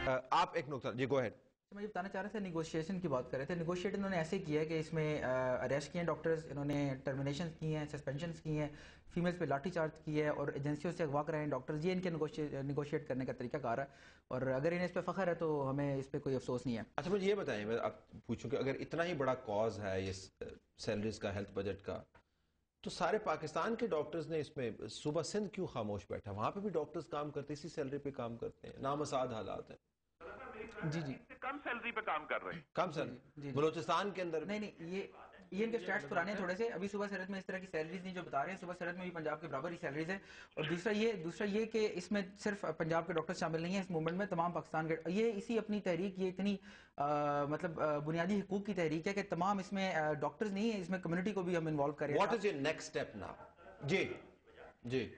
آپ ایک نقطہ جی گو ہیڈ. میں یہ بتانا چاہ رہا تھا، نیگوشیشن کی بات کر رہے تھے. نیگوشیٹ انہوں نے ایسے کیا ہے کہ اس میں اریسٹ کیے ہیں ڈاکٹرز، انہوں نے ٹرمینیشنز کی ہیں، سسپینشنز کی ہیں، فیمیلز پہ لاٹھی چارج کی ہے اور ایجنسیوں سے اغوا کرائے ہیں ڈاکٹرز. یہ ان کے نیگوشیٹ کرنے کا طریقہ کار ہے، اور اگر انہیں اس پہ فخر ہے تو ہمیں اس پہ کوئی افسوس نہیں ہے. اچھا مجھے یہ بتائیں، میں آپ پوچھوں کہ اگر اتنا ہی بڑا کاز ہے یہ سیلریز کا، ہیلتھ بجٹ کا، تو سارے پاکستان کے ڈاکٹرز نے اس میں صوبہ سندھ کیوں خاموش بیٹھا؟ وہاں پہ بھی ڈاکٹرز کام کرتے، اسی سیلری پہ کام کرتے ہیں، نامساعد حالات ہیں. جی کم سیلری پہ کام کر رہے ہیں. کم سیلری بلوچستان کے اندر نہیں یہ ان کے سٹیٹس پرانے ہیں تھوڑے سے. ابھی صوبہ سرحد میں اس طرح کی سیلریز نہیں جو بتا رہے ہیں. صوبہ سرحد میں بھی پنجاب کے برابر ہی سیلریز ہیں. اور دوسرا یہ کہ اس میں صرف پنجاب کے ڈاکٹر شامل نہیں ہیں اس موومنٹ میں، تمام پاکستان کے. یہ اسی اپنی تحریک، یہ اتنی مطلب بنیادی حقوق کی تحریک ہے کہ تمام اس میں ڈاکٹرز نہیں ہیں، اس میں کمیونٹی کو بھی ہم انوالو کریں. What is your next step now? جی جی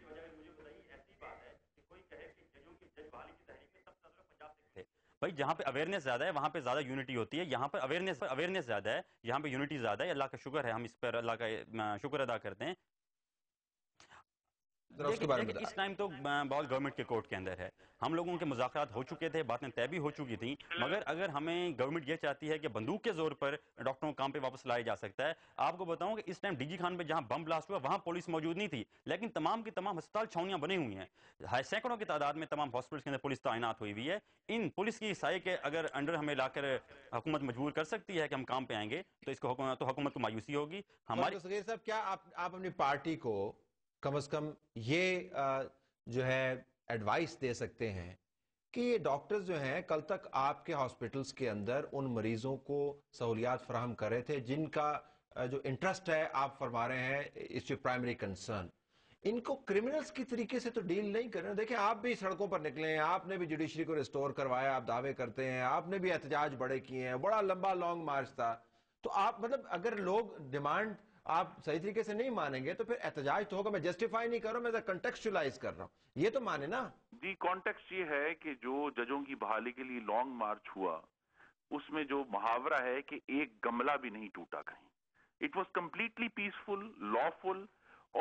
بھائی جہاں پہ اویئرنیس زیادہ ہے وہاں پہ زیادہ یونٹی ہوتی ہے. یہاں پہ اویئرنیس زیادہ ہے، یہاں پہ یونٹی زیادہ ہے. اللہ کا شکر ہے، ہم اس پر اللہ کا شکر ادا کرتے ہیں. لیکن اس ٹائم تو بال گورنمنٹ کے کورٹ کے اندر ہے. ہم لوگوں کے مذاکرات ہو چکے تھے، باتیں طے بھی ہو چکی تھیں، مگر اگر ہمیں گورنمنٹ یہ چاہتی ہے کہ بندوق کے زور پر ڈاکٹروں کو کام پہ واپس لایا جا سکتا ہے. آپ کو بتاؤں کہ اس ٹائم ڈی جی خان پہ جہاں بم بلاسٹ ہوا وہاں پولیس موجود نہیں تھی، لیکن تمام کی تمام ہسپتال چھاؤنیاں بنی ہوئی ہیں. سینکڑوں کی تعداد میں تمام ہاسپٹلس کے اندر پولیس تعینات ہوئی ہوئی ہے. ان پولیس کی سائے کے اگر انڈر ہمیں لا کر حکومت مجبور کر سکتی ہے کہ ہم کام پہ آئیں گے تو اس کو حکومت کو مایوسی ہوگی. ہماری صغیر صاحب، کیا آپ اپنی پارٹی کو کم از کم یہ جو ہے ایڈوائس دے سکتے ہیں کہ یہ ڈاکٹرز جو ہیں کل تک آپ کے ہاسپٹلز کے اندر ان مریضوں کو سہولیات فراہم کر رہے تھے جن کا جو انٹرسٹ ہے آپ فرما رہے ہیں اس سے پرائمری کنسرن، ان کو کرمنلز کی طریقے سے تو ڈیل نہیں کر رہے ہیں؟ دیکھیں آپ بھی سڑکوں پر نکلے ہیں، آپ نے بھی جوڈیشری کو ریسٹور کروایا، آپ دعوے کرتے ہیں، آپ نے بھی احتجاج بڑے کیے ہیں، بڑا لمبا لانگ مارچ تھا. تو آپ مطلب اگر لوگ ڈیمانڈ آپ صحیح طریقے سے نہیں مانیں گے تو پھر احتجاج تو ہوگا. میں جسٹیفائی نہیں کر رہا ہوں، میں کنٹیکسچولائز کر رہا ہوں. یہ تو مانے نا. جی کانٹیکسٹ یہ ہے کہ جو ججوں کی بحالی کے لیے لانگ مارچ ہوا اس میں جو محاورہ ہے کہ ایک گملہ بھی نہیں ٹوٹا کہیں. It was completely peaceful, lawful,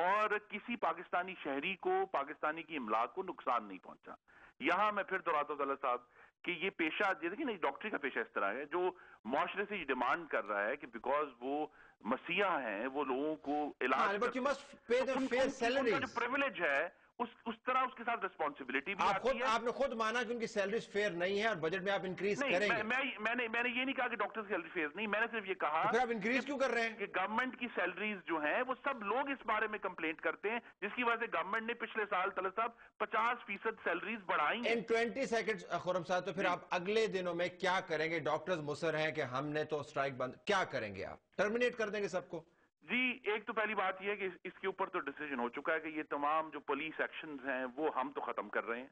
اور کسی پاکستانی شہری کو، پاکستانی کی املاک کو نقصان نہیں پہنچا. یہاں میں پھر دہراتا ہوں طلعت صاحب کہ یہ پیشہ، دیکھیں نا، ڈاکٹری کا پیشہ اس طرح ہے جو معاشرے سے یہ ڈیمانڈ کر رہا ہے کہ بیکاز وہ مسیحا ہیں، وہ لوگوں کو علاج But you must pay them fair ان کا salaries. جو پریویلیج ہے اس طرح اس کے ساتھ ریسپانسبلٹی بھی آتی ہے. آپ نے خود مانا کہ ان کی سیلریز فیئر نہیں ہے اور بجٹ میں آپ انکریز کریں گے. میں نے یہ نہیں کہا کہ ڈاکٹر کی سیلری فیئر نہیں، میں نے صرف یہ کہا پھر آپ انکریز کیوں کر رہے ہیں؟ کہ گورنمنٹ کی سیلریز جو ہیں وہ سب لوگ اس بارے میں کمپلینٹ کرتے ہیں، جس کی وجہ سے گورنمنٹ نے پچھلے سال طلعت صاحب 50% سیلریز بڑھائی ہیں. ان 20 سیکنڈز خرم صاحب، تو پھر آپ اگلے دنوں میں کیا کریں گے؟ ڈاکٹرز مصر ہیں کہ ہم نے تو اسٹرائک بند، کیا کریں گے؟ آپ ٹرمینیٹ کر دیں گے سب کو؟ جی ایک تو پہلی بات یہ ہے کہ اس کے اوپر تو ڈیسیجن ہو چکا ہے کہ یہ تمام جو پولیس ایکشنز ہیں وہ ہم تو ختم کر رہے ہیں.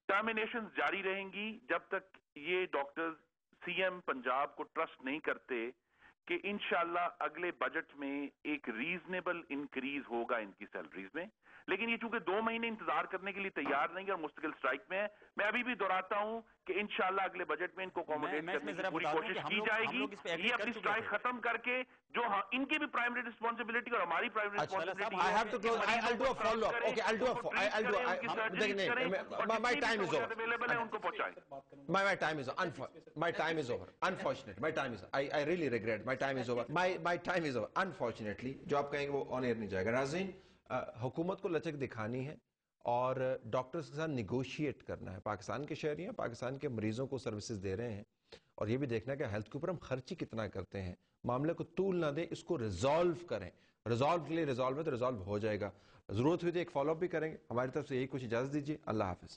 ٹرمینیشنز جاری رہیں گی جب تک یہ ڈاکٹرز سی ایم پنجاب کو ٹرسٹ نہیں کرتے کہ انشاءاللہ اگلے بجٹ میں ایک ریزنیبل انکریز ہوگا ان کی سیلریز میں. لیکن یہ چونکہ 2 مہینے انتظار کرنے کے لیے تیار نہیں ہے اور مستقل سٹرائک میں ہے، میں ابھی بھی دہراتا ہوں کہ انشاءاللہ اگلے بجٹ میں ان کو اکوموڈیٹ کرنے کی پوری کوشش کی جائے گی. یہ اپنی سٹرائک ختم کر کے جو ان کی بھی پرائمری رسپانسبلٹی اور ہماری primary responsibility I have to close. I'll do a follow-up. Okay, I'll do my time is over. My time is over. Unfortunate. My time is over. I really regret. My time is over. My time is over. Unfortunately, جو آپ کہیں گے وہ آن year نہیں جائے گا. ناظرین، حکومت کو لچک دکھانی ہے اور ڈاکٹرز کے ساتھ نیگوشیٹ کرنا ہے. پاکستان کے شہری ہیں، پاکستان کے مریضوں کو سروسز دے رہے ہیں، اور یہ بھی دیکھنا ہے کہ ہیلتھ کے اوپر ہم خرچی کتنا کرتے ہیں. معاملے کو طول نہ دیں، اس کو ریزالو کریں. ریزالو کے لیے ریزالو ہے تو ریزالو ہو جائے گا. ضرورت ہوئی تو ایک فالو اپ بھی کریں گے. ہماری طرف سے یہی کچھ اجازت دیجیے. اللہ حافظ.